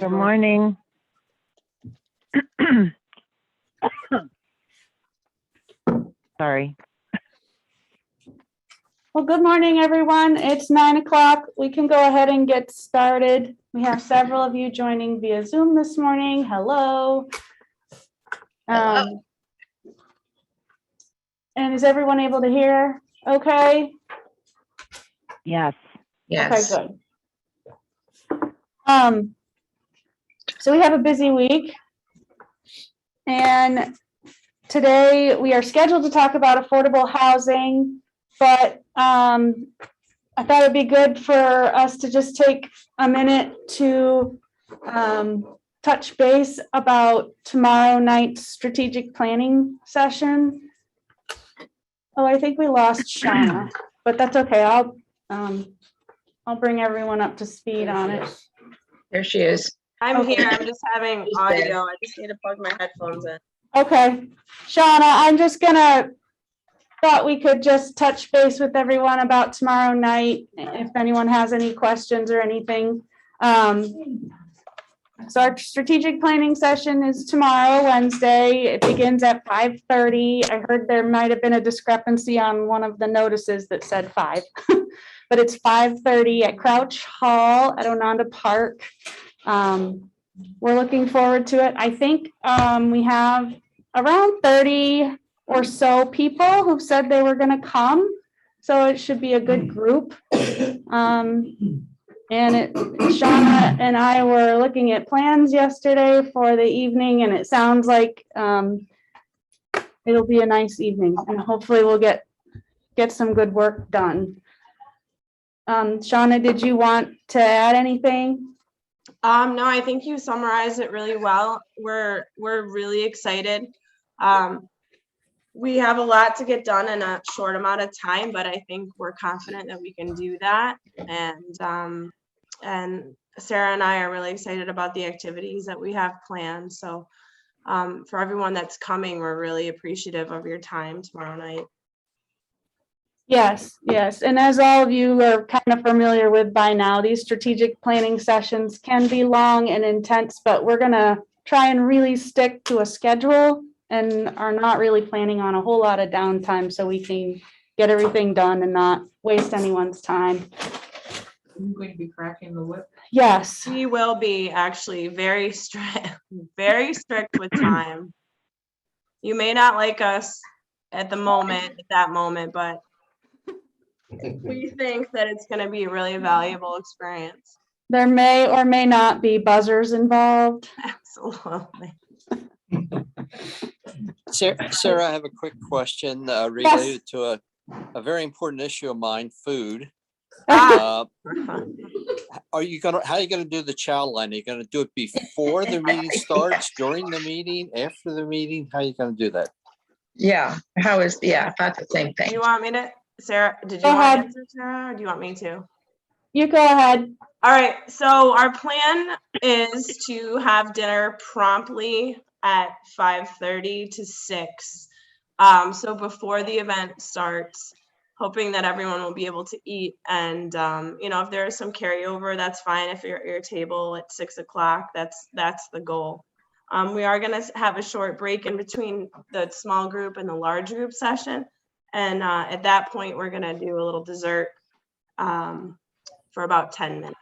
Good morning. Sorry. Well, good morning, everyone. It's 9 o'clock. We can go ahead and get started. We have several of you joining via Zoom this morning. Hello. And is everyone able to hear? Okay. Yes. Yes. Okay, good. So we have a busy week. And today we are scheduled to talk about affordable housing, but I thought it'd be good for us to just take a minute to touch base about tomorrow night's strategic planning session. Oh, I think we lost Shauna, but that's okay. I'll bring everyone up to speed on it. There she is. I'm Okay. here. I'm just having audio. I just need to plug my headphones in. Okay, Shauna, I'm just thought we could just touch base with everyone about tomorrow night, if anyone has any questions or anything. So our strategic planning session is tomorrow, Wednesday. It begins at 5:30. I heard there might have been a discrepancy on one of the notices that said 5. But it's 5:30 at Crouch Hall at Ononda Park. We're looking forward to it. I think we have around 30 or so people who've said they were going to come. So it should be a good group. And Shauna and I were looking at plans yesterday for the evening, and it sounds like it'll be a nice evening, and hopefully we'll get some good work done. Shauna, did you want to add anything? No, I think you summarized it really well. We're really excited. We have a lot to get done in a short amount of time, but I think we're confident that we can do that. And Sarah and I are really excited about the activities that we have planned. So for everyone that's coming, we're really appreciative of your time tomorrow night. Yes. And as all of you are kind of familiar with by now, these strategic planning sessions can be long and intense, but we're going to try and really stick to a schedule and are not really planning on a whole lot of downtime so we can get everything done and not waste anyone's time. Are you going to be cracking the whip? Yes. We will be actually very strict with time. You may not like us at that moment, but we think that it's going to be a really valuable experience. There may or may not be buzzers involved. Absolutely. Sarah, I have a quick question related to a very important issue of mine, food. How are you gonna do the chow line? Are you gonna do it before the meeting starts, during the meeting, after the meeting? How are you gonna do that? Yeah. That's the same thing. You want me to, Sarah? Did you Go want ahead. to answer, Sarah, or do you want me to? You go ahead. All right. So our plan is to have dinner promptly at 5:30 to 6. So before the event starts, hoping that everyone will be able to eat. And if there is some carryover, that's fine. If you're at your table at 6 o'clock, that's the goal. We are going to have a short break in between the small group and the large group session. And at that point, we're going to do a little dessert for about 10 minutes.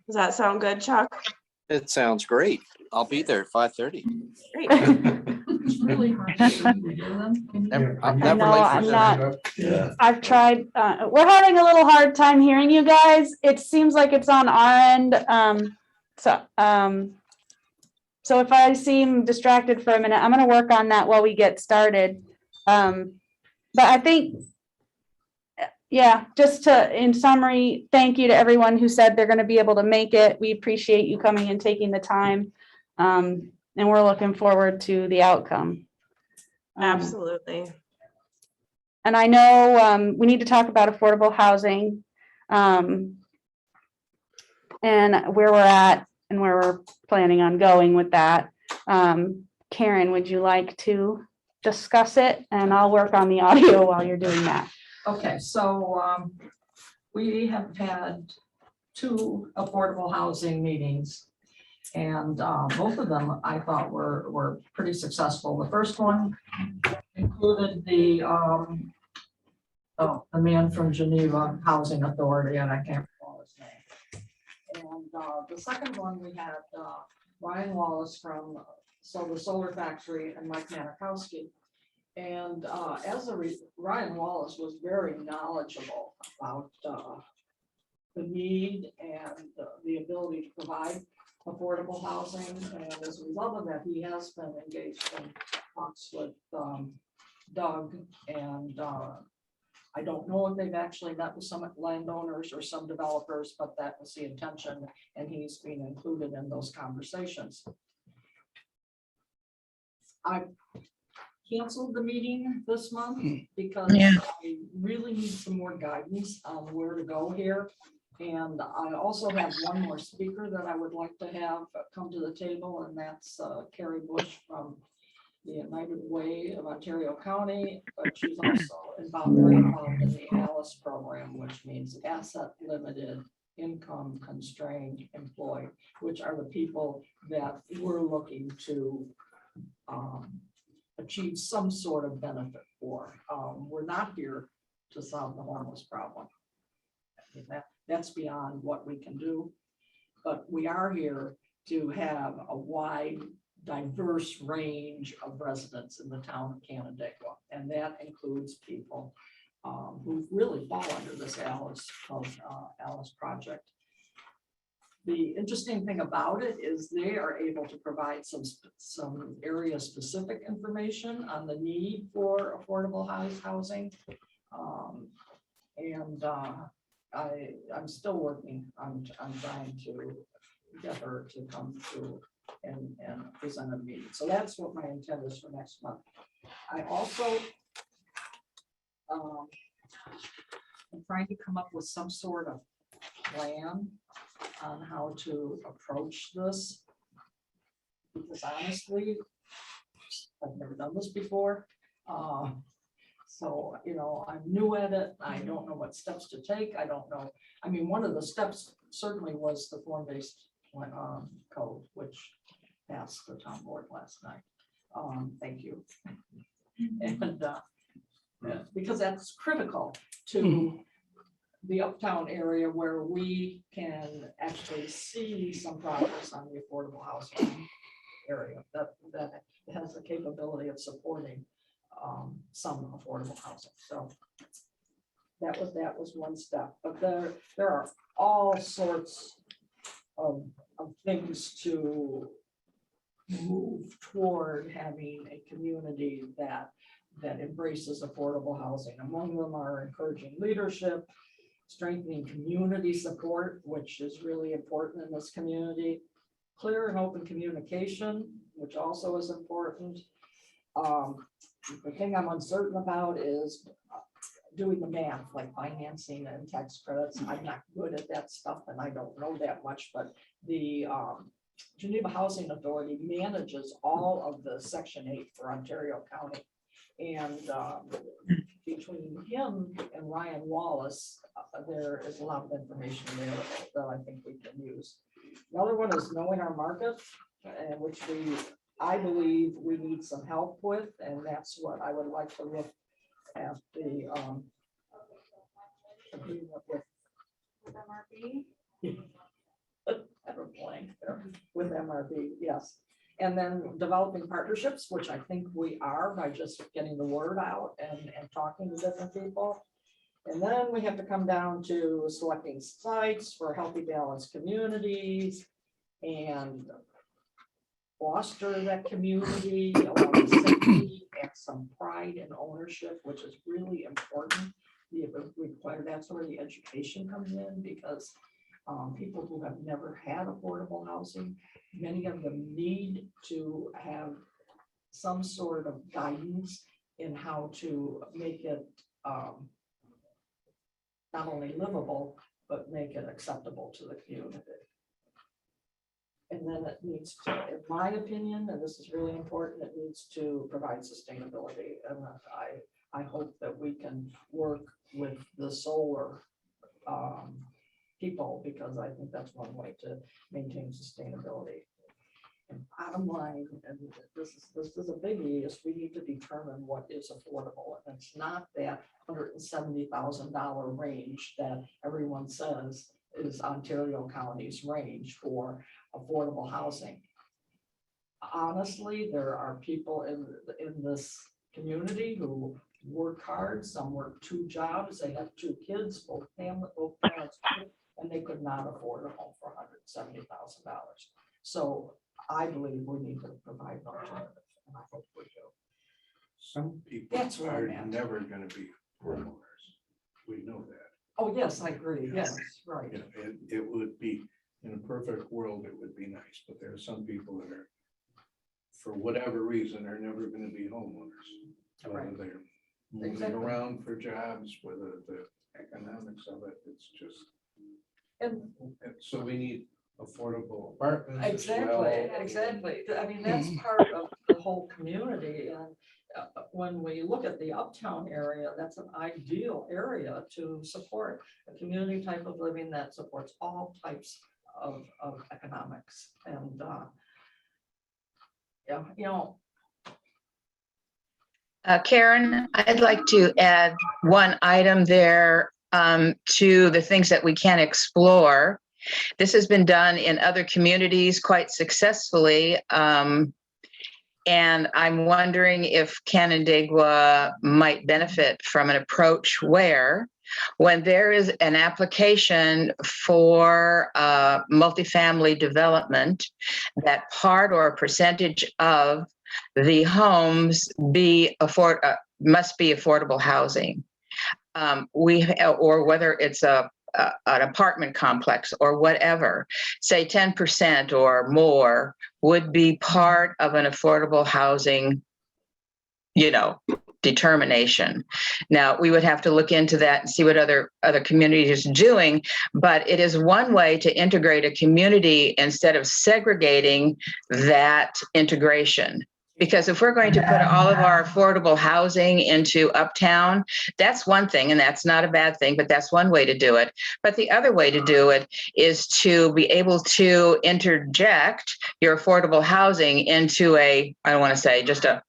Does that sound good, Chuck? It sounds great. I'll be there at 5:30. Great. It's really hard to hear them. I'm I never know, late for I'm dinner. not. I've tried. We're having a little hard time hearing you guys. It seems like it's on our end. So if I seem distracted for a minute, I'm going to work on that while we get started. But I think, just in summary, thank you to everyone who said they're going to be able to make it. We appreciate you coming and taking the time. And we're looking forward to the outcome. Absolutely. And I know we need to talk about affordable housing and where we're at and where we're planning on going with that. Karen, would you like to discuss it? And I'll work on the audio while you're doing that. Okay, so we have had two affordable housing meetings. And both of them I thought were pretty successful. The first one included the man from Geneva Housing Authority, and I can't recall his name. And the second one, we had Ryan Wallace from the Solar Factory and Mike Manikowski. And Ryan Wallace was very knowledgeable about the need and the ability to provide affordable housing. And as a result of that, he has been engaged in talks with Doug. And I don't know if they've actually met with some landowners or some developers, but that was the intention. And he's being included in those conversations. I canceled the meeting this month because I really need some more guidance on where to go here. And I also have one more speaker that I would like to have come to the table, and that's Carrie Bush from the United Way of Ontario County, but she's also very involved in the ALICE program, which means asset limited, income constrained employed, which are the people that we're looking to achieve some sort of benefit for. We're not here to solve the homeless problem. That's beyond what we can do, but we are here to have a wide, diverse range of residents in the town of Canandaigua, and that includes people who really fall under this ALICE project. The interesting thing about it is they are able to provide some area specific information on the need for affordable housing. I'm still working on trying to get her to come to and present a meeting. So that's what my intent is for next month. I also am trying to come up with some sort of plan on how to approach this, because honestly, I've never done this before. So, I'm new at it. I don't know what steps to take. I don't know. I mean, one of the steps certainly was the form-based code, which passed the town board last night. Thank you. And because that's critical to the uptown area where we can actually see some progress on the affordable housing area that has the capability of supporting some affordable housing. So that was one step, but there are all sorts of things to move toward having a community that embraces affordable housing. Among them are encouraging leadership, strengthening community support, which is really important in this community, clear and open communication, which also is important. The thing I'm uncertain about is doing the math, like financing and tax credits. I'm not good at that stuff and I don't know that much, but the Geneva Housing Authority manages all of the Section 8 for Ontario County. And between him and Ryan Wallace, there is a lot of information available that I think we can use. Another one is knowing our market, which I believe we need some help with, and that's what I would like to look at the agreement with MRB. With MRB, yes. And then developing partnerships, which I think we are by just getting the word out and talking to different people. And then we have to come down to selecting sites for healthy, balanced communities and foster that community, allow safety and some pride and ownership, which is really important. That's where the education comes in, because people who have never had affordable housing, many of them need to have some sort of guidance in how to make it not only livable, but make it acceptable to the community. And then it needs to, in my opinion, and this is really important, it needs to provide sustainability. And I hope that we can work with the solar people, because I think that's one way to maintain sustainability. And bottom line, and this is a biggie, is we need to determine what is affordable. And it's not that $170,000 range that everyone says is Ontario County's range for affordable housing. Honestly, there are people in this community who work hard, some work 2 jobs, they have 2 kids, both parents, and they could not afford a home for $170,000. So I believe we need to provide an alternative, and I hope we do. Some people That's where are I'm at. never gonna be homeowners. We know that. Oh, yes, I agree, yes, right. You know, it would be, in a perfect world, it would be nice, but there are some people that are, for whatever reason, are never gonna be homeowners. Whether Right. they're moving Exactly. around for jobs, whether the economics of it, it's just, And and so we need affordable apartments as exactly, well. exactly. I mean, that's part of the whole community. And when we look at the uptown area, that's an ideal area to support a community type of living that supports all types of economics. And yeah, you know, Karen, I'd like to add one item there to the things that we can explore. This has been done in other communities quite successfully. And I'm wondering if Canandaigua might benefit from an approach where, when there is an application for multifamily development, that part or percentage of the homes must be affordable housing. Or whether it's an apartment complex or whatever, say 10% or more would be part of an affordable housing, determination. Now, we would have to look into that and see what other communities are doing, but it is one way to integrate a community instead of segregating that integration. Because if we're going to put all of our affordable housing into uptown, that's one thing, and that's not a bad thing, but that's one way to do it. But the other way to do it is to be able to interject your affordable housing into I don't want to say just a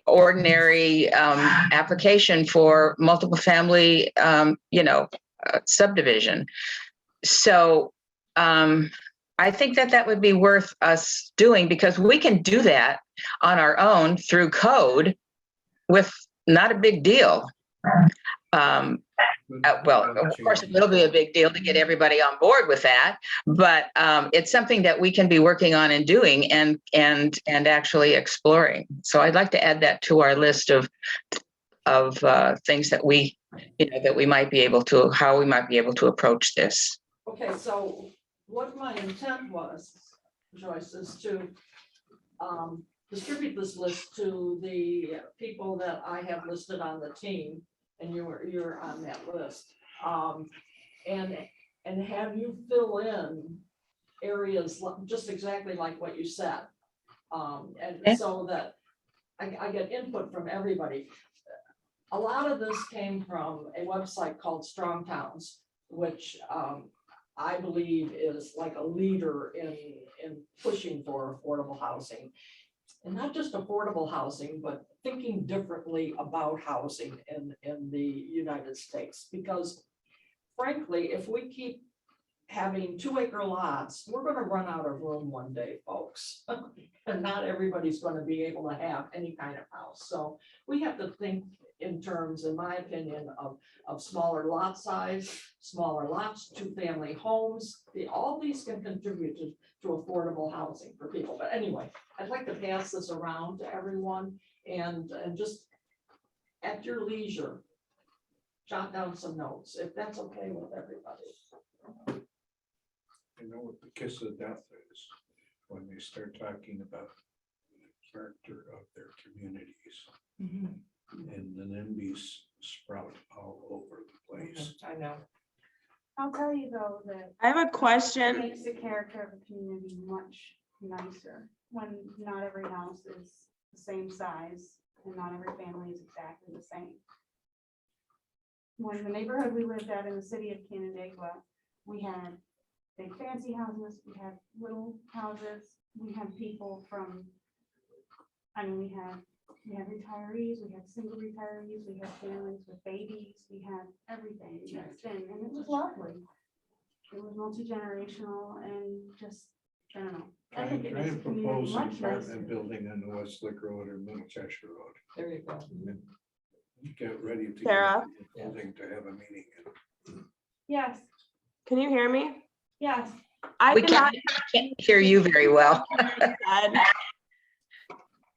ordinary application for multiple family, subdivision. So, I think that would be worth us doing, because we can do that on our own through code with not a big deal. Well, of course, it will be a big deal to get everybody on board with that, but it's something that we can be working on and doing and actually exploring. So I'd like to add that to our list of things that we might be able to, how we might be able to approach this. okay, so what my intent was, Joyce, is to distribute this list to the people that I have listed on the team, and you're on that list. And have you fill in areas just exactly like what you said. And so that I get input from everybody. A lot of this came from a website called Strong Towns, which I believe is like a leader in pushing for affordable housing. And not just affordable housing, but thinking differently about housing in the United States. Because frankly, if we keep having 2-acre lots, we're going to run out of room one day, folks. And not everybody's going to be able to have any kind of house. So we have to think in terms, in my opinion, of smaller lot size, smaller lots, 2-family homes. All these can contribute to affordable housing for people. But anyway, I'd like to pass this around to everyone and just at your leisure, jot down some notes, if that's okay with everybody. I know what the kiss of death is when they start talking about the character of their communities. And the NIMBYs sprout all over the place. I know. I'll tell you though that I have a it question. makes the character of a community much nicer when not every house is the same size and not every family is exactly the same. when the neighborhood we lived at in the city of Canandaigua, we had big fancy houses, we had little houses, we had people from, I mean, we had retirees, we had single retirees, we had families with babies, we had everything mixed in, and it was lovely. It was multi-generational and just, I don't know. I think it Try makes and the community propose an much nicer. apartment building on the Westlake Road or Middle Cheshire Road. There you go. Get ready to. Sarah? get the building to have a meeting. Yes, Can you hear me? yes. I We did not can't hear you very well. said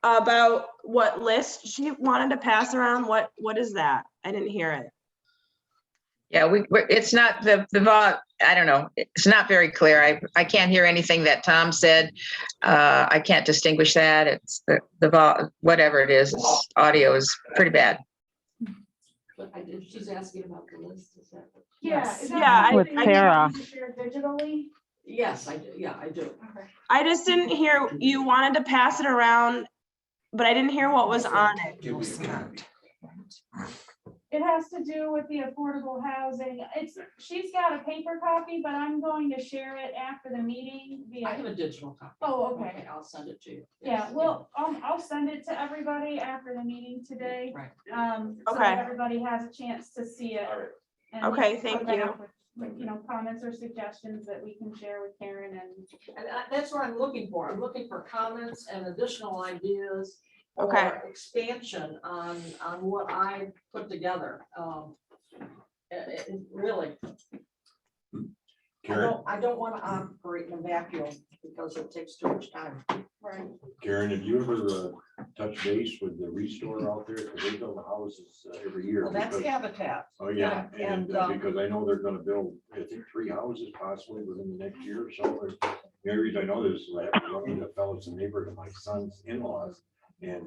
about what list she wanted to pass around. What is that? I didn't hear it. Yeah, it's not I don't know. It's not very clear. I can't hear anything that Tom said. I can't distinguish that. It's whatever it is, audio is pretty bad. But she's asking about the list, is that? Yeah. is that Yeah, something With you want Sarah. to share digitally? Yes, I do, yeah, I do. Okay. I just didn't hear, you wanted to pass it around, but I didn't hear what was on it. Give me a copy. It has to do with the affordable housing. She's got a paper copy, but I'm going to share it after the meeting I have via. a digital copy. Oh, okay. I'll send it to you. Yeah, Yes, well, I'll send it to everybody after the meeting today. Right. So Okay. that everybody has a chance to see it. And Okay, we can thank come back you. with, comments or suggestions that we can share with Karen and. That's what I'm looking for. I'm looking for comments and additional ideas. Okay. Or expansion on what I put together. Really, Karen, I don't want to operate in a vacuum because it takes too much time. Right. Karen, have you ever touched base with the Restore out there? Because they build the houses every year. Well, that's because- Habitat. Oh, yeah, Yeah, and and, because I know they're gonna build, I think, 3 houses possibly within the next year or so. The only reason I know this is I happened to run into a fellow that's a neighbor to my son's in-laws. And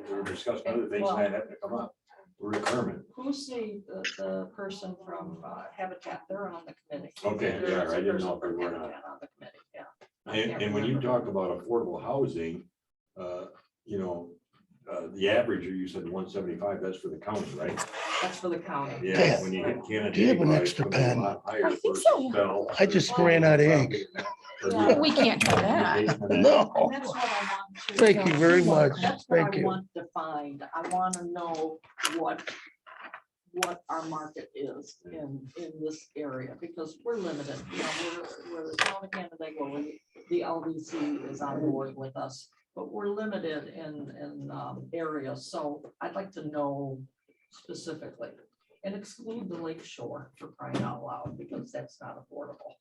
we were discussing other things and that happened to come up. Rick Herman. Who's the person from Habitat? They're on the committee. Okay, There yeah, is a I didn't person know if they from were or not. Habitat on the committee, yeah. I can't And when you remember. talk about affordable housing, the average, you said 175, that's for the county, right? That's for the county. Yeah, when you hit Canada. Do you have an it's extra gonna be a pen? lot higher I think versus so. Bell. I just ran out of ink. Yeah. We can't have that. No, And that's what I want to. thank you very much. That's what Thank I you. want to find. I want to know what our market is in this area, because we're limited. We're the town of Canandaigua, the LDC is on board with us, but we're limited in areas. So I'd like to know specifically and exclude the lake shore for crying out loud, because that's not affordable.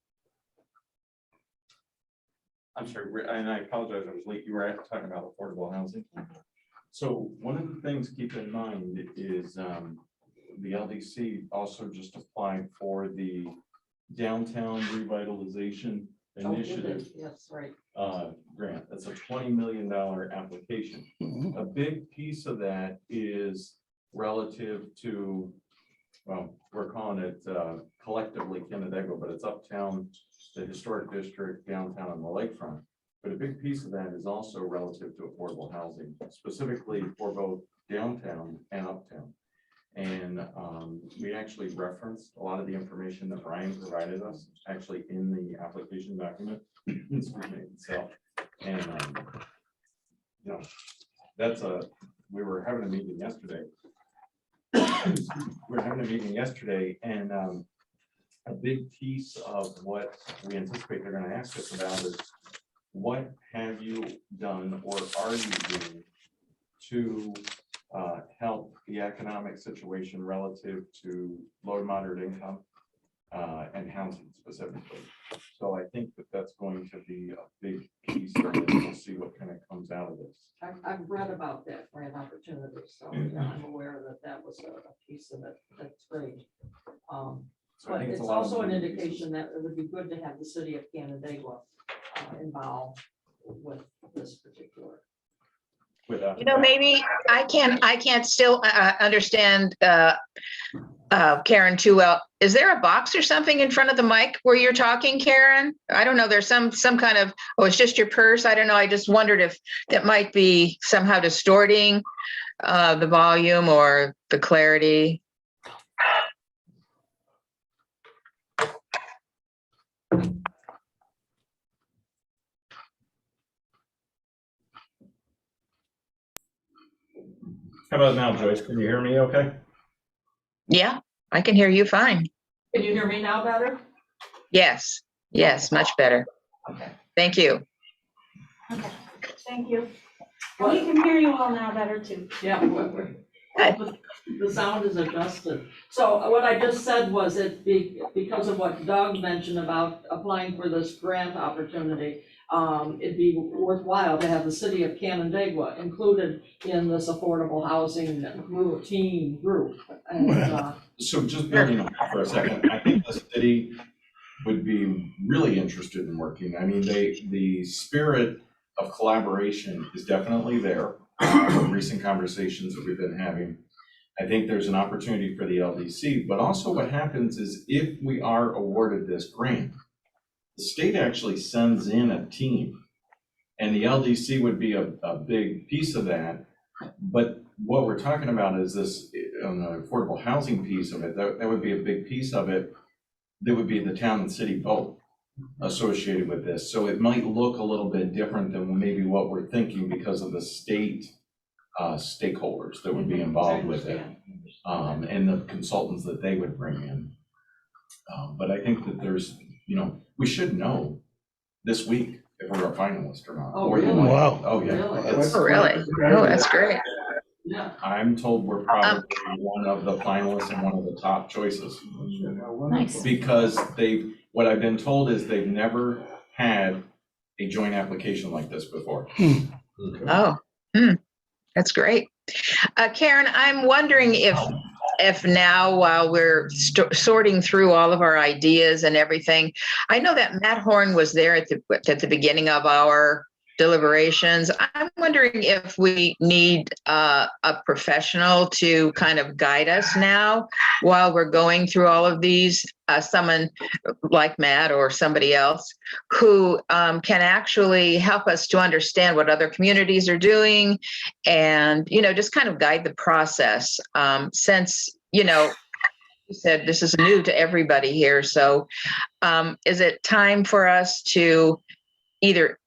I'm sorry, and I apologize, I was late. You were talking about affordable housing. So one of the things to keep in mind is the LDC also just applied for the downtown revitalization initiative Yes, right. grant. That's a $20 million application. Mhm. A big piece of that is relative to, well, we're calling it collectively Canandaigua, but it's uptown, the historic district, downtown, and the lakefront. But a big piece of that is also relative to affordable housing, specifically for both downtown and uptown. And we actually referenced a lot of the information that Ryan provided us actually in the application document. Excuse me, itself. And we were having a meeting yesterday. We were having a meeting yesterday, and a big piece of what we anticipate they're going to ask us about is what have you done or are you doing to help the economic situation relative to low and moderate income and housing specifically. So I think that that's going to be a big piece of it. We'll see what kind of comes out of this. I've read about that grant opportunity, so yeah, I'm aware that was a piece of it. That's great. So I But think it's a lot of also an moving pieces. indication that it would be good to have the city of Canandaigua involved with this particular. Maybe I can't still understand Karen too well. Is there a box or something in front of the mic where you're talking, Karen? I don't know. There's some kind of, it's just your purse. I don't know. I just wondered if that might be somehow distorting the volume or the clarity. How about now, Joyce? Can you hear me okay? Yeah, I can hear you fine. Can you hear me now better? Yes, yes, much better. Okay. Thank you. Thank you. We can hear you all now better too. Yeah. The sound is adjusted. So what I just said was because of what Doug mentioned about applying for this grant opportunity, it'd be worthwhile to have the city of Canandaigua included in this affordable housing team group. And, So just building on that for a second, I think the city would be really interested in working. I mean, the spirit of collaboration is definitely there. Recent conversations that we've been having. I think there's an opportunity for the LDC, but also what happens is if we are awarded this grant, the state actually sends in a team, and the LDC would be a big piece of that. But what we're talking about is this, on the affordable housing piece of it, that would be a big piece of it. That would be the town and city both associated with this. So it might look a little bit different than maybe what we're thinking because of the state stakeholders that would be involved with it, and the consultants that they would bring in. But I think that there's, we should know this week if we're a finalist or not. Oh, Or you really? might- Wow. Oh, yeah. Really? It's- Oh, really? Oh, that's great. Yeah. I'm told we're probably one of the finalists and one of the top choices. Nice. Because what I've been told is they've never had a joint application like this before. Oh, that's great. Karen, I'm wondering if now, while we're sorting through all of our ideas and everything, I know that Matt Horn was there at the beginning of our deliberations. I'm wondering if we need a professional to kind of guide us now while we're going through all of these, someone like Matt or somebody else who can actually help us to understand what other communities are doing and, just kind of guide the process. Since, you said this is new to everybody here. So is it time for us to either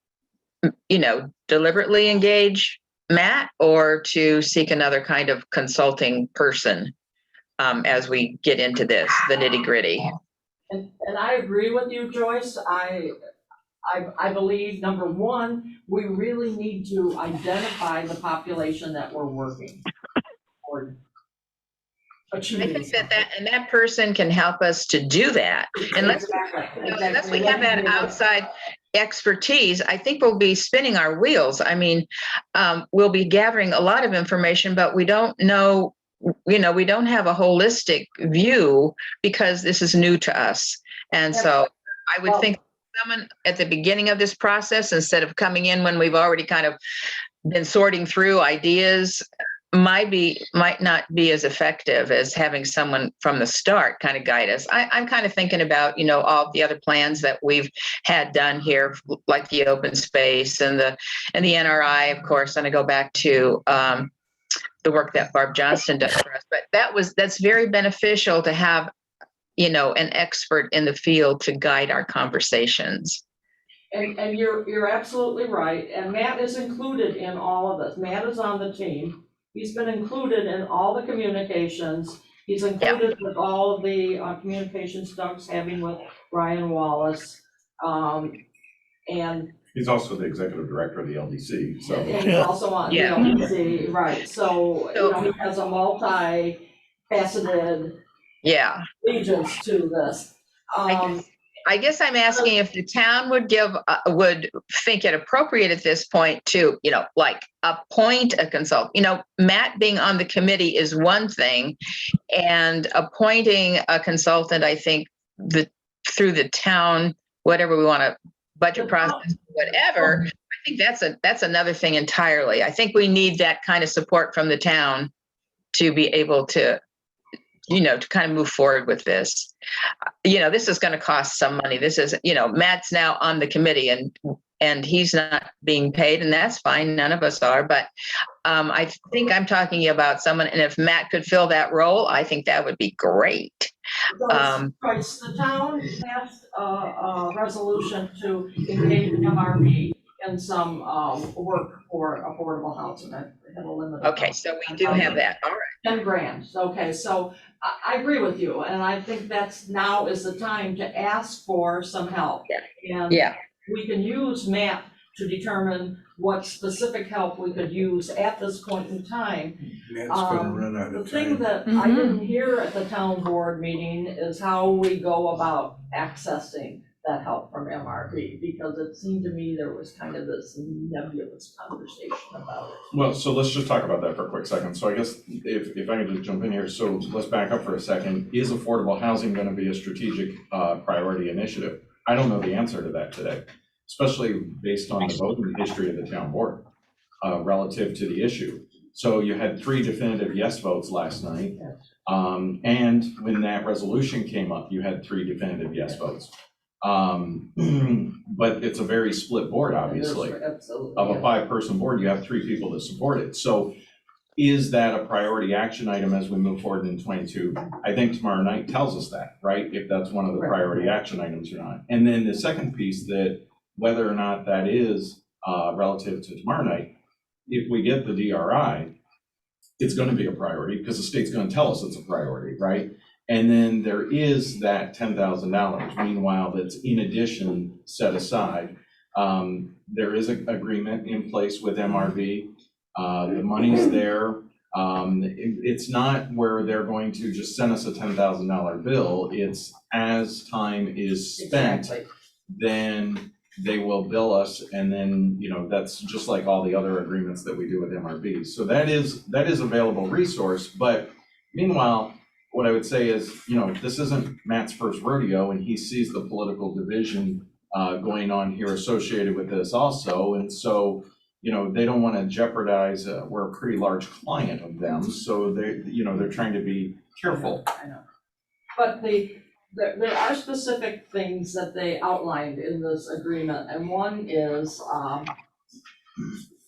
deliberately engage Matt or to seek another kind of consulting person as we get into this, the nitty gritty? And I agree with you, Joyce. I believe, number one, we really need to identify the population that we're working toward I achieving. think that person can help us to do that. Unless we have that outside expertise, I think we'll be spinning our wheels. I mean, we'll be gathering a lot of information, but we don't know, we don't have a holistic view because this is new to us. And so I would think someone at the beginning of this process, instead of coming in when we've already kind of been sorting through ideas, might not be as effective as having someone from the start kind of guide us. I'm kind of thinking about, all the other plans that we've had done here, like the open space and the NRI, of course, and I go back to the work that Barb Johnston does for us. But that's very beneficial to have, an expert in the field to guide our conversations. And you're absolutely right. And Matt is included in all of this. Matt is on the team. He's been included in all the communications. He's included with all of the communications Doug's having with Ryan Wallace. And He's also the executive director of the LDC, so. and he's also on the LDC, right? So he has a multifaceted allegiance to this. I guess I'm asking if the town would think it appropriate at this point to, like appoint a consultant. Matt being on the committee is one thing, and appointing a consultant, I think through the town, whatever we want to budget process, whatever, I think that's another thing entirely. I think we need that kind of support from the town to be able to, to kind of move forward with this. This is going to cost some money. This is, Matt's now on the committee and he's not being paid, and that's fine. None of us are, but I think I'm talking about someone, and if Matt could fill that role, I think that would be great. The town passed a resolution to engage MRB in some work for affordable housing. have a limit. Okay, so we do have that. All right. 10 grand. Okay, so I agree with you, and I think that's now is the time to ask for some help. And Yeah. we can use MAP to determine what specific help we could use at this point in time. Matt's gonna run out The of thing time. that I didn't hear at the town board meeting is how we go about accessing that help from MRB, because it seemed to me there was kind of this nebulous conversation about it. Well, so let's just talk about that for a quick second. So I guess if I could just jump in here, so let's back up for a second. Is affordable housing going to be a strategic priority initiative? I don't know the answer to that today, especially based on the voting history of the town board relative to the issue. So you had 3 definitive yes votes last night. And when that resolution came up, you had 3 definitive yes votes. But it's a very split board, obviously. Absolutely. Of a 5-person board, you have 3 people that support it. So is that a priority action item as we move forward in 22? I think tomorrow night tells us that, right? If that's one of the priority action items or not. And then the second piece, that whether or not that is relative to tomorrow night, if we get the DRI, it's going to be a priority because the state's going to tell us it's a priority, right? And then there is that $10,000, meanwhile, that's in addition set aside. There is an agreement in place with MRV. The money's there. It's not where they're going to just send us a $10,000 bill. It's as time is spent, Exactly. then they will bill us. And then, you know, that's just like all the other agreements that we do with MRV. So that is available resource. But meanwhile, what I would say is, you know, this isn't Matt's first rodeo, and he sees the political division going on here associated with this also. And so, you know, they don't want to jeopardize, we're a pretty large client of them. So they, you know, they're trying to be careful. I know. But there are specific things that they outlined in this agreement, and one is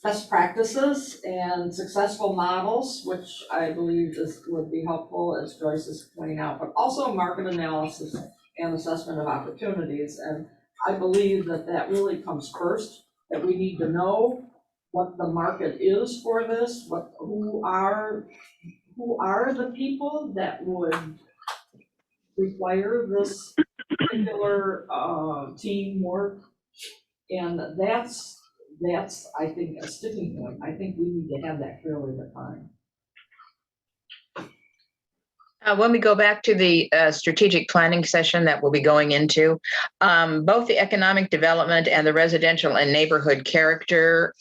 best practices and successful models, which I believe would be helpful, as Joyce is pointing out, but also market analysis and assessment of opportunities. And I believe that really comes first, that we need to know what the market is for this, who are the people that would require this particular teamwork. And that's, I think, a sticking point. I think we need to have that clearly defined. When we go back to the strategic planning session that we'll be going into, both the economic development and the residential and neighborhood character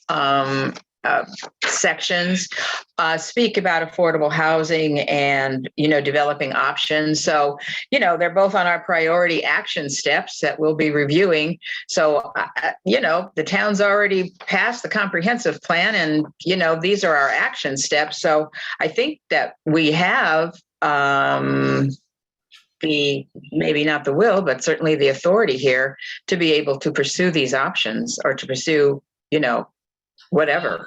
sections speak about affordable housing and, you know, developing options. So, you know, they're both on our priority action steps that we'll be reviewing. So, you know, the town's already passed the comprehensive plan, and, you know, these are our action steps. So I think that we have maybe not the will, but certainly the authority here to be able to pursue these options, or to pursue, you know, whatever,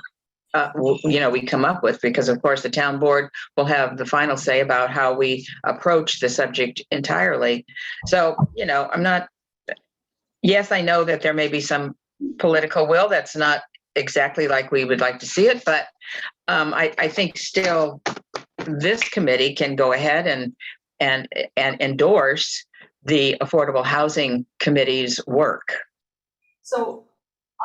you know, we come up with, because of course the town board will have the final say about how we approach the subject entirely. So, you know, yes, I know that there may be some political will that's not exactly like we would like to see it, but I think still this committee can go ahead and endorse the Affordable Housing Committee's work. So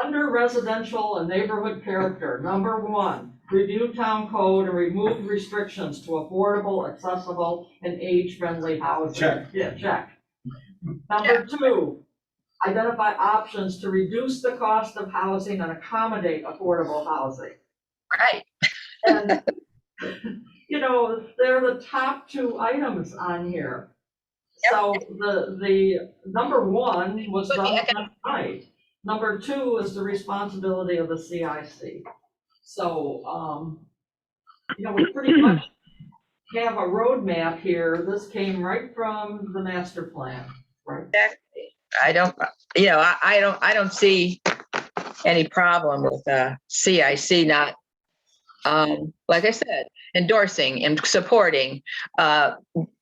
under residential and neighborhood character, number 1, review town code and remove restrictions to affordable, accessible, and age-friendly housing. Check. Yeah, check. Number 2, identify options to reduce the cost of housing and accommodate affordable housing. Right. And, you know, they're the top 2 items on here. Yep. So the number 1 was done last night. Number 2 is the responsibility of the CIC. So, you know, we pretty much have a roadmap here. This came right from the master plan, right? I don't see any problem with CIC not, like I said, endorsing and supporting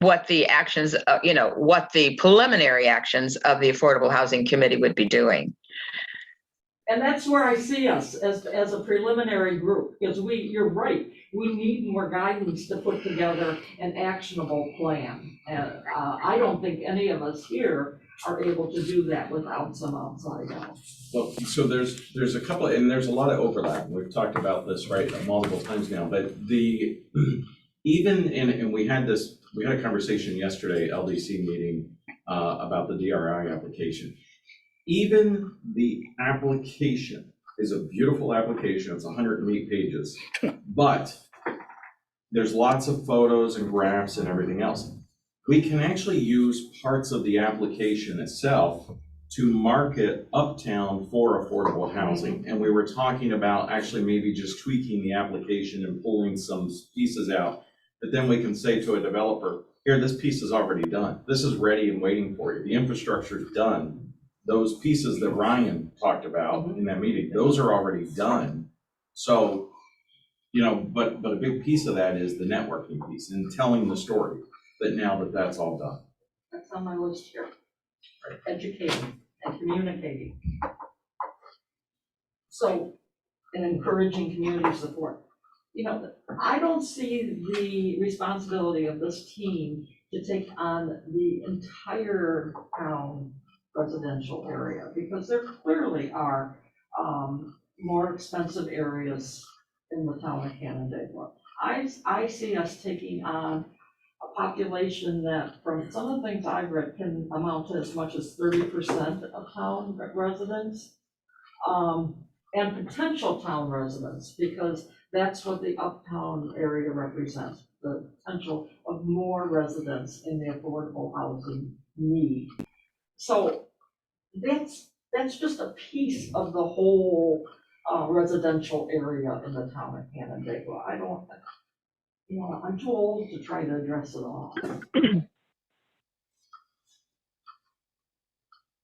what the actions, you know, what the preliminary actions of the Affordable Housing Committee would be doing. And that's where I see us as a preliminary group, because you're right, we need more guidance to put together an actionable plan. And I don't think any of us here are able to do that without some outside help. Well, so there's a couple, and there's a lot of overlap. We've talked about this, right, multiple times now, but and we had a conversation yesterday, LDC meeting, about the DRI application. Even the application is a beautiful application. It's 108 pages, but there's lots of photos and graphs and everything else. We can actually use parts of the application itself to market uptown for affordable housing. And we were talking about actually maybe just tweaking the application and pulling some pieces out. But then we can say to a developer, here, this piece is already done. This is ready and waiting for you. The infrastructure is done. Those pieces that Ryan talked about in that meeting, those are already done. So, but a big piece of that is the networking piece and telling the story that now that that's all done. That's on my list here. Educating and communicating. So, and encouraging community support. I don't see the responsibility of this team to take on the entire town residential area, because there clearly are more expensive areas in the town of Canandaigua. I see us taking on a population that, from some of the things I've read, can amount to as much as 30% of town residents, and potential town residents, because that's what the uptown area represents, the potential of more residents in the affordable housing need. So that's just a piece of the whole residential area in the town of Canandaigua. I'm too old to try to address it all.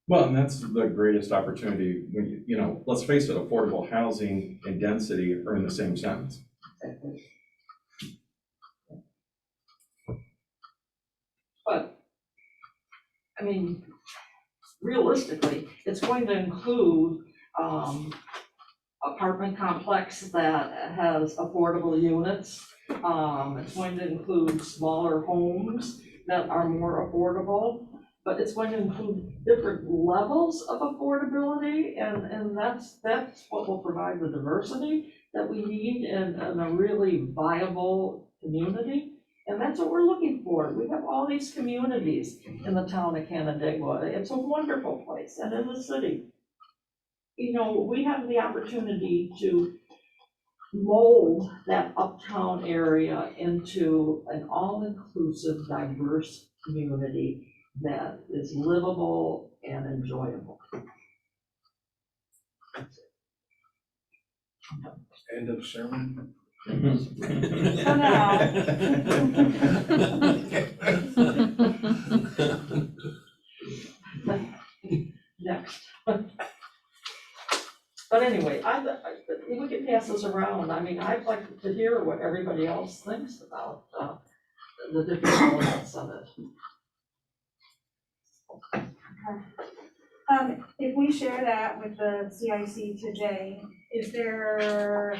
Well, and that's the greatest opportunity when, let's face it, affordable housing and density are in the same sentence. But, realistically, it's going to include apartment complex that has affordable units. It's going to include smaller homes that are more affordable, but it's going to include different levels of affordability, and that's what will provide the diversity that we need in a really viable community. And that's what we're looking for. We have all these communities in the town of Canandaigua. It's a wonderful place, and in the city. We have the opportunity to mold that uptown area into an all-inclusive, diverse community that is livable and enjoyable. End of sermon. So now, Next. But anyway, we can pass this around. I'd like to hear what everybody else thinks about the different elements of it. If we share that with the CIC today, is there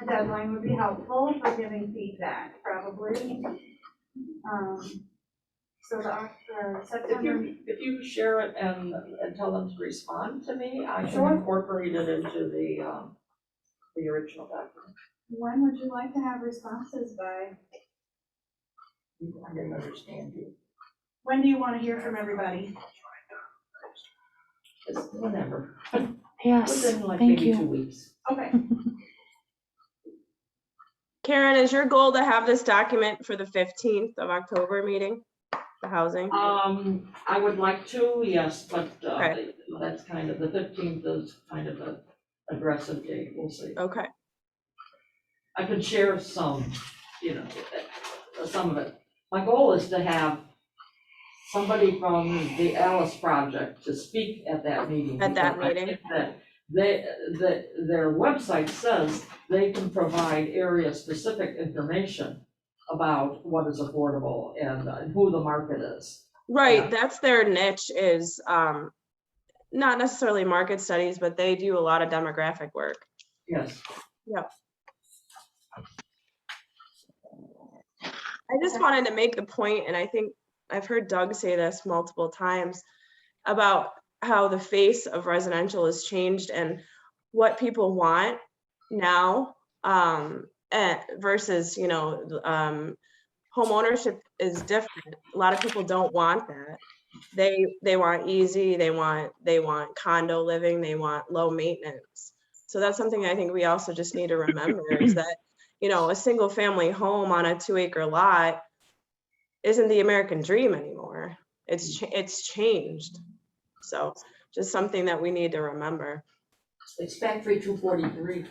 a deadline would be helpful for giving feedback, probably? So the September. If you share it and tell them to respond to me, I can Sure. incorporate it into the original document. When would you like to have responses by? I didn't understand you. When do you want to hear from everybody? Just whenever. Yes, Within like thank maybe you. 2 weeks. Okay. Karen, is your goal to have this document for the 15th of October meeting, the housing? I would like to, yes, but Okay. that's kind of, the 15th is kind of an aggressive date, we'll see. Okay, I could share some, some of it. My goal is to have somebody from the Alice Project to speak at that meeting. At that because I meeting. think that their website says they can provide area-specific information about what is affordable and who the market is. right, Yeah. that's their niche is not necessarily market studies, but they do a lot of demographic work. Yes. I just wanted to make the point, and I think I've heard Doug say this multiple times about how the face of residential has changed and what people want now, versus, you know, home ownership is different. A lot of people don't want that. They want easy, they want condo living, they want low maintenance. So that's something I think we also just need to remember is that, you know, a single family home on a 2-acre lot isn't the American dream anymore. It's changed. So just something that we need to remember. It's factory 243.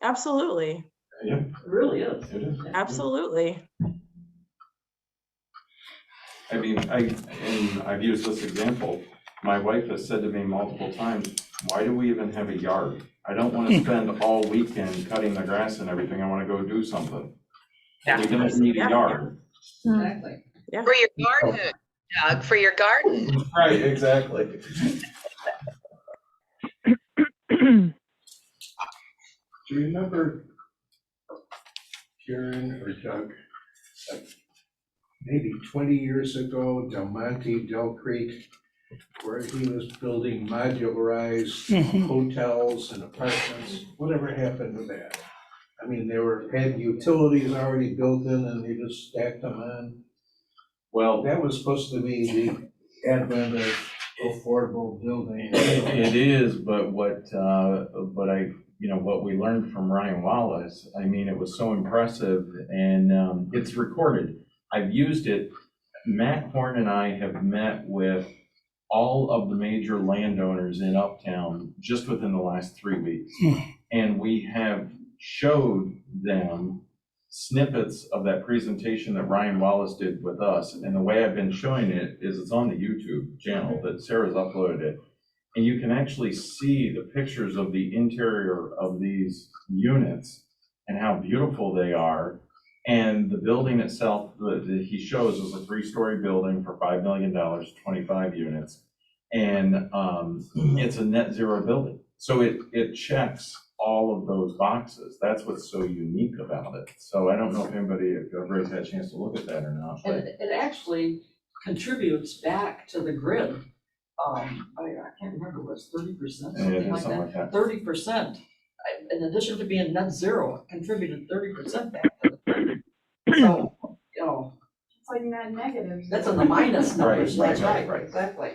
Absolutely. Yeah, It really is. it is. Absolutely. I mean, I've used this example. My wife has said to me multiple times, why do we even have a yard? I don't want to spend all weekend cutting the grass and everything. I want to go do something. We don't need a yard. Exactly. For your garden, Doug, for your garden. Right, exactly. Do you remember Karen or Doug, like maybe 20 years ago, Del Monte, Del Creek, where he was building modularized hotels and apartments? Whatever happened to that? I mean, had utilities already built in and they just stacked them on. Well, That was supposed to be the advent of affordable building. it is, but what we learned from Ryan Wallace, I mean, it was so impressive and it's recorded. I've used it. Matt Horn and I have met with all of the major landowners in Uptown just within the last 3 weeks. And we have showed them snippets of that presentation that Ryan Wallace did with us. And the way I've been showing it is it's on the YouTube channel that Sarah's uploaded it. And you can actually see the pictures of the interior of these units and how beautiful they are. And the building itself that he shows is a 3-story building for $5 million, 25 units. And it's a net zero building. So it checks all of those boxes. That's what's so unique about it. So I don't know if everybody's had a chance to look at that or not. And But it actually contributes back to the grid. I can't remember, it was 30%, something like that. 30%, in addition to being net zero, it contributed 30% back to the grid. So, you know, It's like net negatives. that's in the minus numbers, Right, that's right, right, right. exactly.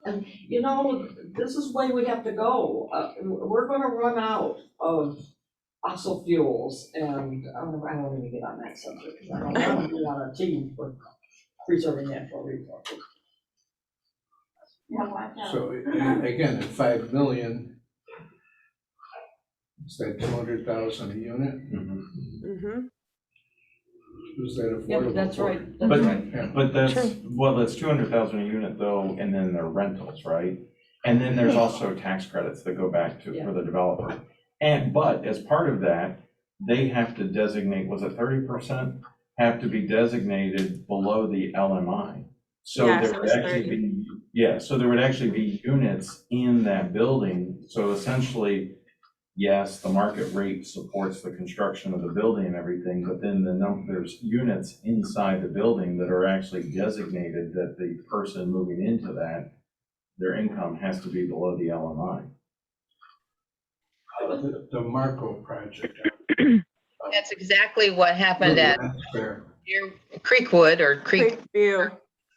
And, you know, this is the way we have to go. We're gonna run out of fossil fuels, and I don't even get on that subject, because I don't want to be on a team for preserving natural resources. Yeah, watch out. So again, at 5 million, is that 200,000 a unit? Mm-hmm. Is that Yeah, affordable? that's for right, it? that's But- right. Yeah. But that's 200,000 a unit though, and then they're rentals, right? And then there's also tax credits that go back to, for the developer. But as part of that, they have to designate, was it 30%? Have to be designated below the LMI. So Yes, there it would was actually 30. be, so there would actually be units in that building. So essentially, yes, the market rate supports the construction of the building and everything, but then there's units inside the building that are actually designated that the person moving into that, their income has to be below the LMI. The Marco project. That's exactly what happened at That's fair. near Creekwood or Creek View.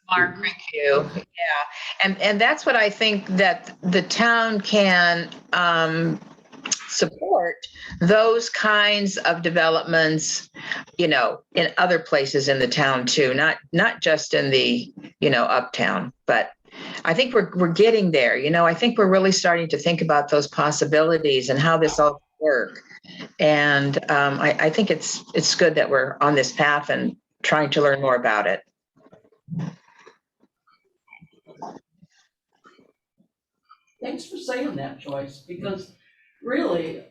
Creekview. Yeah. And that's what I think that the town can support, those kinds of developments, you know, in other places in the town too, not just in the, you know, Uptown, but I think we're getting there. You know, I think we're really starting to think about those possibilities and how this all work. And I think it's good that we're on this path and trying to learn more about it. Thanks for saying that, Joyce, because really,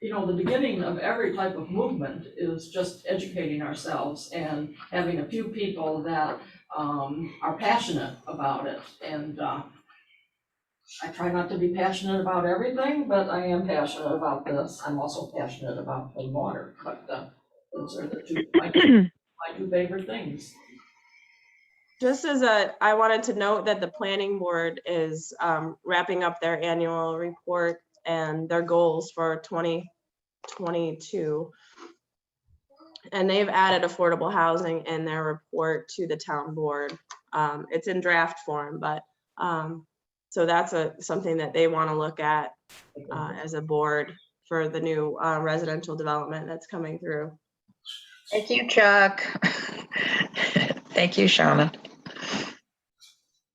you know, the beginning of every type of movement is just educating ourselves and having a few people that are passionate about it. And I try not to be passionate about everything, but I am passionate about this. I'm also passionate about clean water, but those are the my two favorite things. I wanted to note that the planning board is wrapping up their annual report and their goals for 2022. And they've added affordable housing in their report to the town board. It's in draft form, but so that's something that they want to look at as a board for the new residential development that's coming through. Thank you, Chuck. Thank you, Shauna.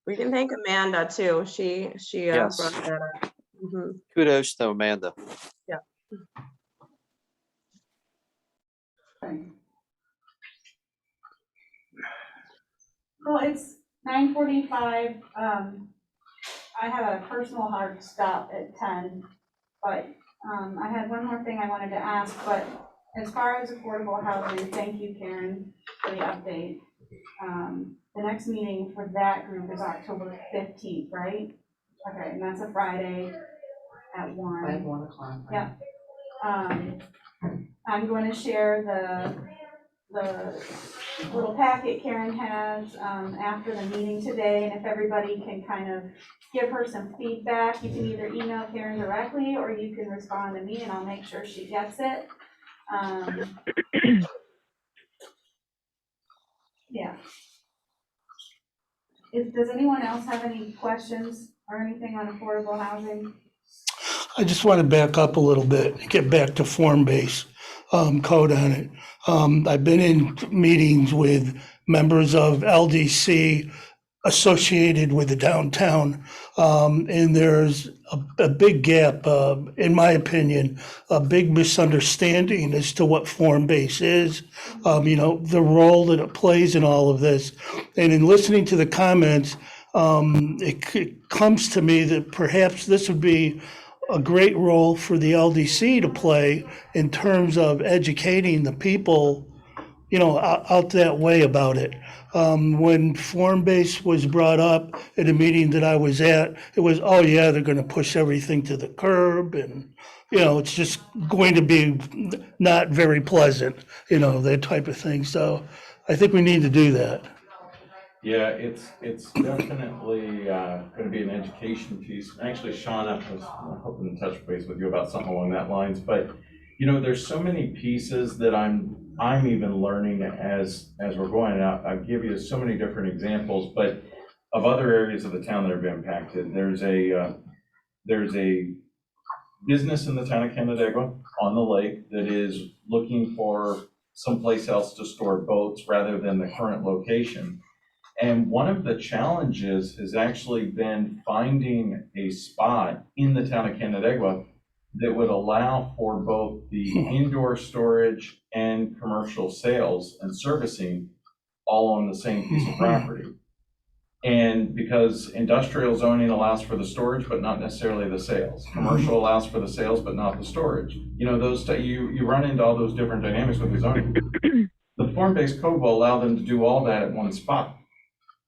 We can thank Amanda too. She Yes. brought that up. Mhm. Kudos to Amanda. Well, it's 9:45. I have a personal hard stop at 10, but I had one more thing I wanted to ask, but as far as affordable housing, thank you, Karen, for the update. The next meeting for that group is October 15th, right? Okay, and that's a Friday at 1. By 1 o'clock. Yeah. I'm going to share the little packet Karen has after the meeting today, and if everybody can kind of give her some feedback, you can either email Karen directly or you can respond to me and I'll make sure she gets it. Yeah. Does anyone else have any questions or anything on affordable housing? I just want to back up a little bit, get back to form-based code on it. I've been in meetings with members of LDC associated with the downtown, and there's a big gap, in my opinion, a big misunderstanding as to what form-based is, the role that it plays in all of this. And in listening to the comments, it comes to me that perhaps this would be a great role for the LDC to play in terms of educating the people, out that way about it. When form-based was brought up at a meeting that I was at, it was, oh yeah, they're gonna push everything to the curb and, it's just going to be not very pleasant, that type of thing. So I think we need to do that. Yeah, it's definitely going to be an education piece. Actually, Shauna, I was hoping to touch base with you about something along that lines. But there's so many pieces that I'm even learning as we're going out. I'll give you so many different examples, but of other areas of the town that have been impacted. There's a business in the town of Canandaigua on the lake that is looking for someplace else to store boats rather than the current location. And one of the challenges has actually been finding a spot in the town of Canandaigua that would allow for both the indoor storage and commercial sales and servicing all on the same piece of property. And because industrial zoning allows for the storage, but not necessarily the sales. Commercial allows for the sales, but not the storage. You run into all those different dynamics with the zoning. The form-based code will allow them to do all that at one spot.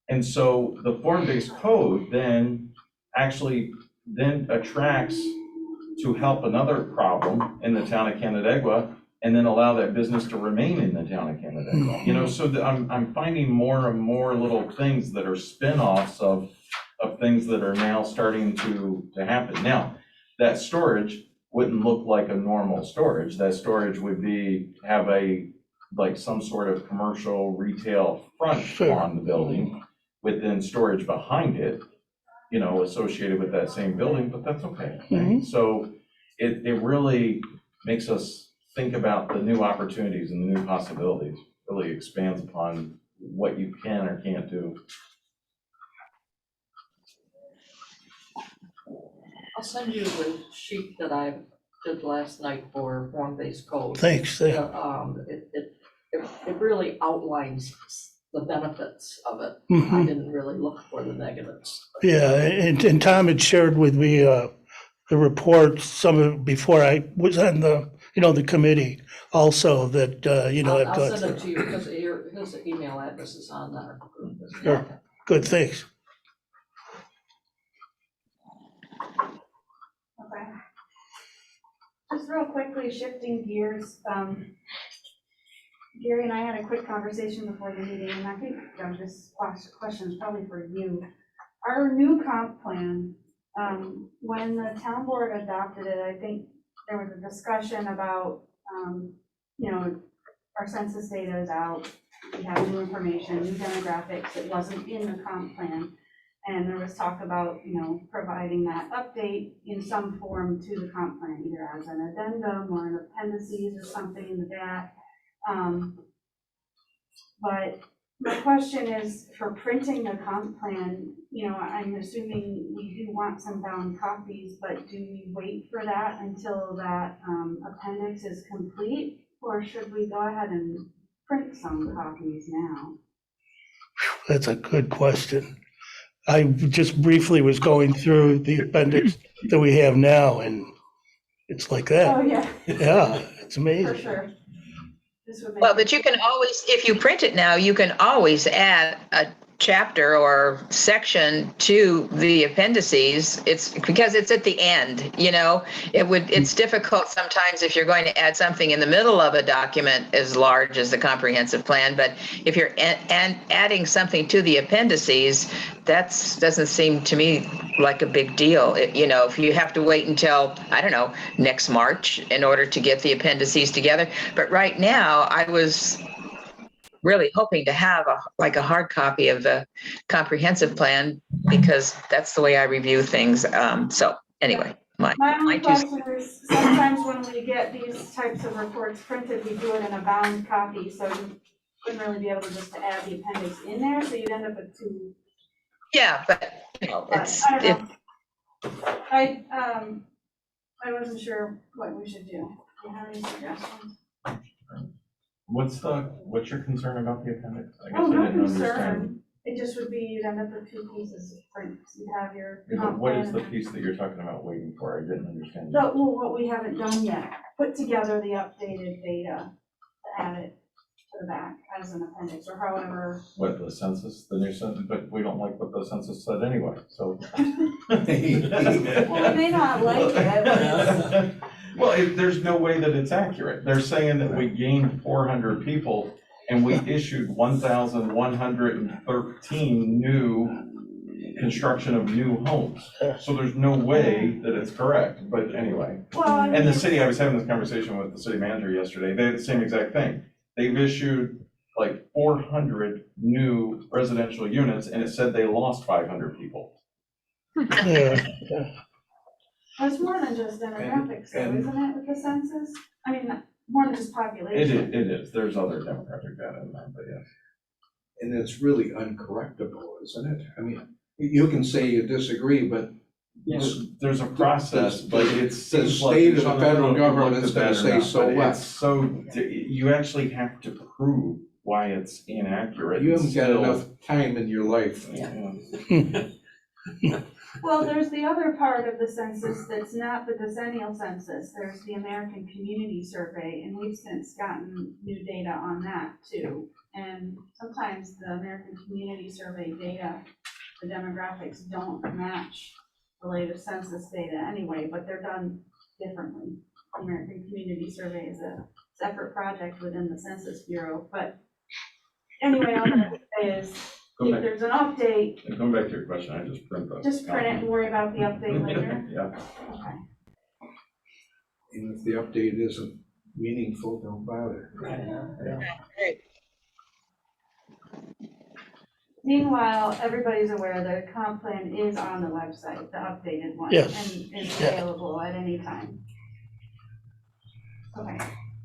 And so the form-based code then attracts to help another problem in the town of Canandaigua and then allow that business to remain in the town of Canandaigua. So I'm finding more and more little things that are spin-offs of things that are now starting to happen. Now, that storage wouldn't look like a normal storage. That storage would have some sort of commercial retail front on the building with then storage behind it, associated with that same building, but that's okay. Mhm. So it really makes us think about the new opportunities and the new possibilities, really expands upon what you can or can't do. I'll send you the sheet that I did last night for form-based code. Thanks. It really outlines the benefits of it. I Mhm. didn't really look for the negatives. Yeah, and Tom had shared with me the report, some of it before I was on the the committee also that, have I'll got, send it to you because his email address is on there. Sure. Good, thanks. Okay. Just real quickly, shifting gears, Gary and I had a quick conversation before the meeting, and I think this question is probably for you. Our new comp plan, when the town board adopted it, I think there was a discussion about, our census data is out, we have new information, new demographics, it wasn't in the comp plan. And there was talk about, providing that update in some form to the comp plan, either as an addendum or an appendices or something in the back. But my question is, for printing the comp plan, I'm assuming we do want some bound copies, but do we wait for that until that appendix is complete? Or should we go ahead and print some copies now? That's a good question. I just briefly was going through the appendix that we have now, and it's like Oh, that. yeah, Yeah, it's for amazing. sure. This would make Well, but you can always, if you print it now, you can always add a chapter or section to the appendices. It's because it's at the end, it's difficult sometimes if you're going to add something in the middle of a document as large as the comprehensive plan, but if you're adding something to the appendices, doesn't seem to me like a big deal. If you have to wait until, I don't know, next March in order to get the appendices together. But right now, I was really hoping to have a hard copy of the comprehensive plan because that's the way I review things. So anyway, My only question is, sometimes when we get these types of reports printed, we do it in a bound copy, so you wouldn't really be able to just add the appendix in there, so you'd end up with two. Yeah, but But I don't know. I wasn't sure what we should do. Do you have any suggestions? What's your concern about the appendix? I guess Oh, I no didn't understand. concern. It just would be, you'd end up with two pieces of print. You'd have your Yeah, but comp what plan is the and piece that you're talking about waiting for? I didn't understand. then- well, what we haven't done yet, put together the updated data to add it to the back as an appendix or however. What, the census, the new census, but we don't like what the census said anyway, so. Well, they may not like it, but it's. Well, there's no way that it's accurate. They're saying that we gained 400 people and we issued 1,113 new construction of new homes. So there's no way that it's correct, but anyway. Well, I mean, And the city, I was having this conversation with the city manager yesterday, they had the same exact thing. They've issued like 400 new residential units and it said they lost 500 people. Yeah. it's more than just demographics, though, isn't it, with the census? I mean, more than just population. It is. There's other demographic data in that, but yes. And it's really uncorrectable, isn't it? I mean, you can say you disagree, but There's a process, but it's. the state or the federal government's gonna say, so what? It's so, you actually have to prove why it's inaccurate. You haven't got still. enough time in your life. Yeah. Well, there's the other part of the census that's not the decennial census. There's the American Community Survey, and we've since gotten new data on that too. And sometimes the American Community Survey data, the demographics don't match the latest census data anyway, but they're done differently. The American Community Survey is a separate project within the Census Bureau, but anyway, all that is, Go if back, there's an update, going back to your question, I just print those. just print it and worry about the update later. Yeah. Okay. And if the update isn't meaningful, don't bother. Meanwhile, everybody's aware the comp plan is on the website, the updated one. Yes. And is Yeah. available at any time. Okay,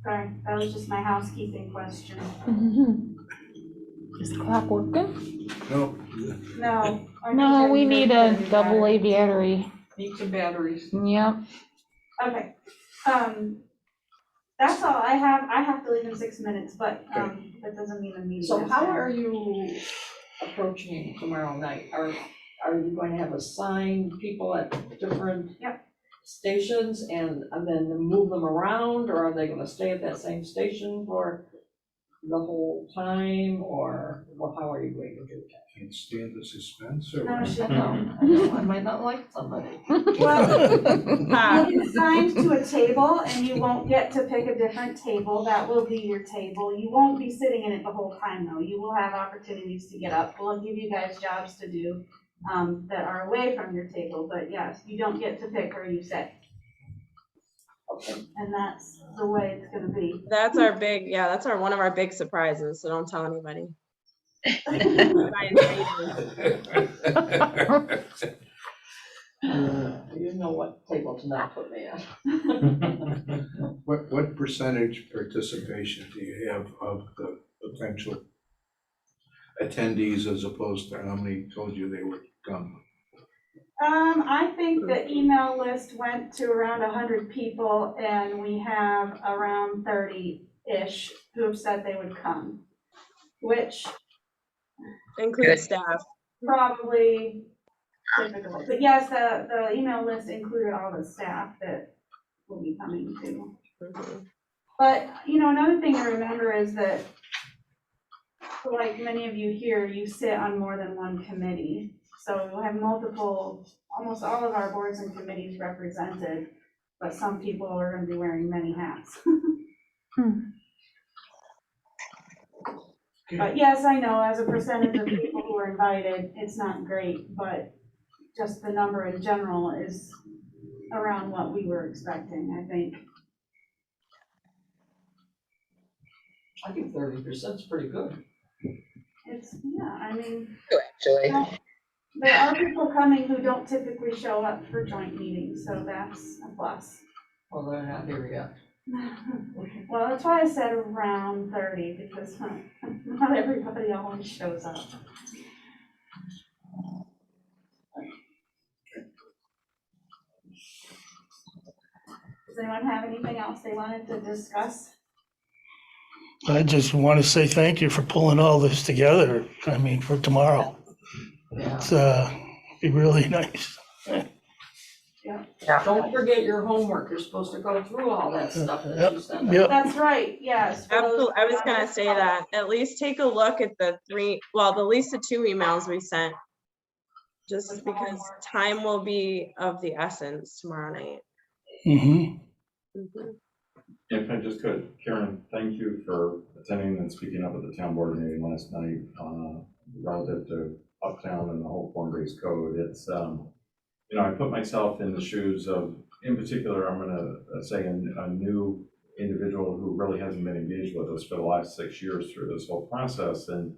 sorry, that was just my housekeeping question. Is the clock working? No, No. I No, think we I need a to double A battery. Need some batteries. Yep. Okay, that's all I have to leave in 6 minutes, but, that doesn't mean a meeting. So is how done. are you approaching tomorrow night? Are you going to have assigned people at different? Yep. stations and then move them around, or are they gonna stay at that same station for the whole time, or well, how are you going to do that? Can't stand the suspense or. No, she- I know, I might not like somebody. Well, you'll be assigned to a table and you won't get to pick a different table. That will be your table. You won't be sitting in it the whole time though. You will have opportunities to get up. We'll give you guys jobs to do that are away from your table, but yes, you don't get to pick where you sit. And that's the way it's gonna be. That's one of our big surprises, so don't tell anybody. You know what table to not put me at. What percentage participation do you have of the potential attendees as opposed to how many told you they would come? I think the email list went to around 100 people and we have around 30-ish who have said they would come, which Include staff. probably typical. But yes, the email list included all the staff that will be coming too. Mhm. But, you know, another thing to remember is that, like many of you here, you sit on more than one committee. So we'll have multiple, almost all of our boards and committees represented, but some people are gonna be wearing many hats. But yes, I know, as a percentage of people who are invited, it's not great, but just the number in general is around what we were expecting, I think. I think 30% is pretty good. It's, yeah, I mean, Actually, there are people coming who don't typically show up for joint meetings, so that's a plus. Well, they're not here yet. Well, that's why I said around 30, because not everybody always shows up. Does anyone have anything else they wanted to discuss? I just want to say thank you for pulling all this together. I mean, for tomorrow. Yeah. It's be really nice. Don't forget your homework. You're supposed to go through all that stuff that you sent out. Yep. That's right, yes. for those Absolutely. I was who gonna don't say know. that. At least take a look at the least the 2 emails we sent. Just because time will be of the essence tomorrow night. Mm-hmm. Mhm. If I just could, Karen, thank you for attending and speaking up at the town board meeting last night, relative to Uptown and the whole form-based code. It's, you know, I put myself in the shoes of, in particular, I'm gonna say a new individual who really hasn't been engaged with us for the last 6 years through this whole process. And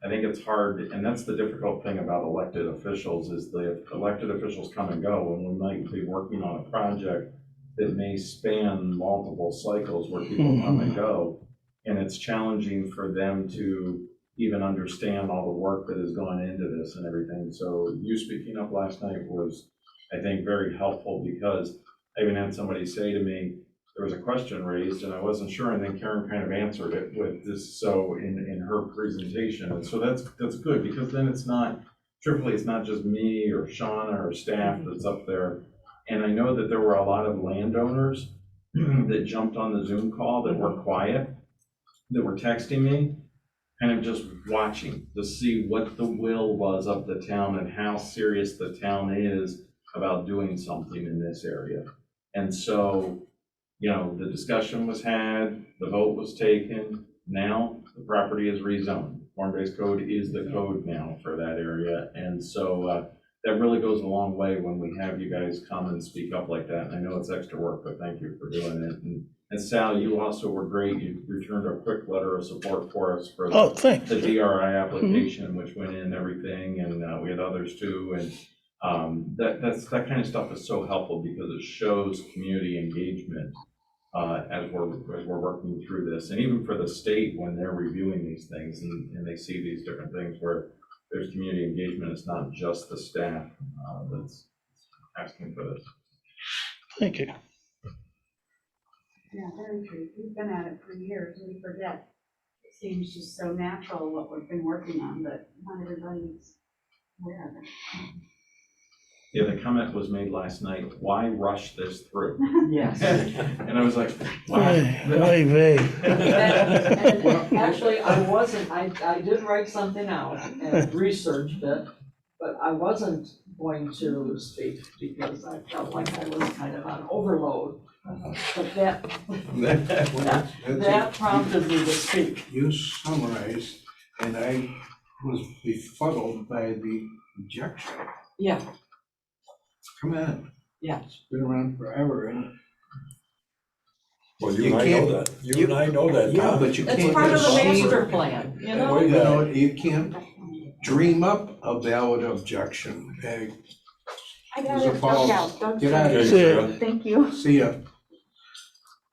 I think it's hard, and that's the difficult thing about elected officials, is the elected officials come and go, and we might be working on a project that may span multiple cycles where people come and go. And it's challenging for them to even understand all the work that has gone into this and everything. So you speaking up last night was, I think, very helpful, because I even had somebody say to me, there was a question raised and I wasn't sure, and then Karen kind of answered it with this, so in her presentation. And so that's good, because then it's not, truthfully, it's not just me or Shauna or staff that's up there. And I know that there were a lot of landowners that jumped on the Zoom call that were quiet, that were texting me, kind of just watching to see what the will was of the town and how serious the town is about doing something in this area. And so, you know, the discussion was had, the vote was taken. Now the property is rezoned. Form-based code is the code now for that area. And so that really goes a long way when we have you guys come and speak up like that. And I know it's extra work, but thank you for doing it. And Sal, you also were great. You returned a quick letter of support for us for Oh, thanks. the DRI application, which went in everything, and we had others too. And that kind of stuff is so helpful, because it shows community engagement as we're working through this. And even for the state, when they're reviewing these things and they see these different things where there's community engagement, it's not just the staff that's asking for this. Thank you. Yeah, very true. We've been at it for years, and we forget. It seems just so natural what we've been working on, but not everybody's aware of it. Yeah, the comment was made last night, why rush this through? Yes. And I was like, why? Oy vey. And actually, I did write something out and researched it, but I wasn't going to speak because I felt like I was kind of on overload. But that prompted me to speak. You summarized, and I was befuddled by the objection. Yeah, Come on, yeah. it's been around forever, and Well, you and I know that. You and I know that. yeah, but you It's can't part of just the see- master plan, you You know? know, you can't dream up a valid objection. Hey, I got Those are it, false. Doug out, Doug's Get out of out. here. Thank you. See ya.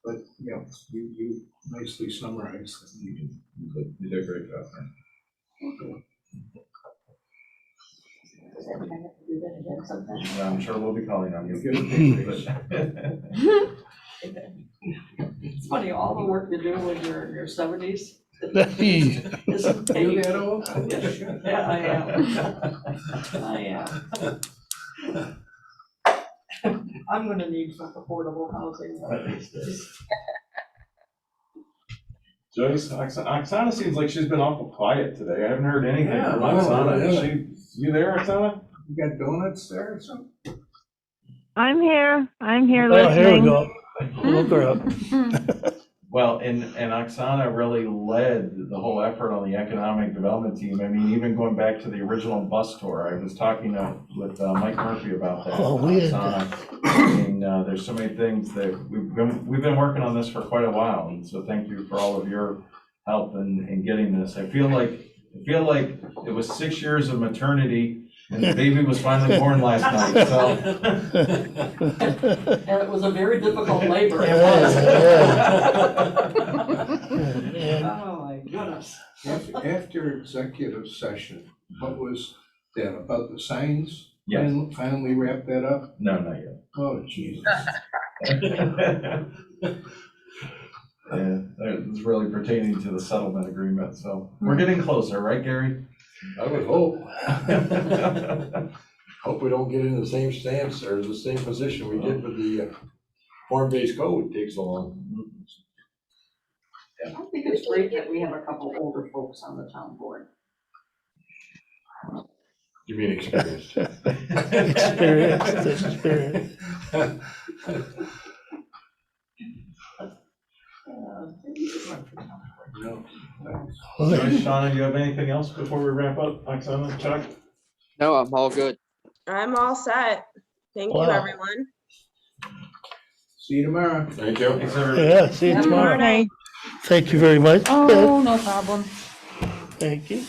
But, you know, you nicely summarized that. You did a great job, man. I'm sure we'll be calling on you. It's funny, all the work you do when you're in your 70s. Isn't You paid. that old? Oh, shit. Yeah, I am. I'm gonna need some affordable housing one of these days. Joyce, Oksana seems like she's been awful quiet today. I haven't heard anything Yeah, from wow, Oksana. yeah. You there, Oksana? You got donuts there or something? I'm here. I'm here Oh, here we listening. go. Look her up. Well, and Oksana really led the whole effort on the economic development team. I mean, even going back to the original bus tour, I was talking with Mike Murphy about that. Oh, we had Oksana. I mean, there's so many things that we've been working on this for quite a while, and so thank you for all of your help in getting this. I feel like it was 6 years of maternity, and the baby was finally born last night, so. And it was a very difficult labor. It Yeah. Oh, my goodness. After executive session, what was that, about the signs? Yes. Finally wrap that up? No, not yet. Oh, Jesus. Yeah, it's really pertaining to the settlement agreement, so we're getting closer, right, Gary? I would hope. Hope we don't get in the same stance or the same position we did with the form-based code take so long. I think it's great that we have a couple older folks on the town board. You mean experienced? Experience. No. Joyce, Shauna, do you have anything else before we wrap up? Oksana, Chuck? No, I'm all good. I'm all set. Thank you, Wow. everyone. See you tomorrow. Thank you. Thanks, everybody. Yeah, see you Good tomorrow. morning. Thank you very much. Oh, no problem. Thank you.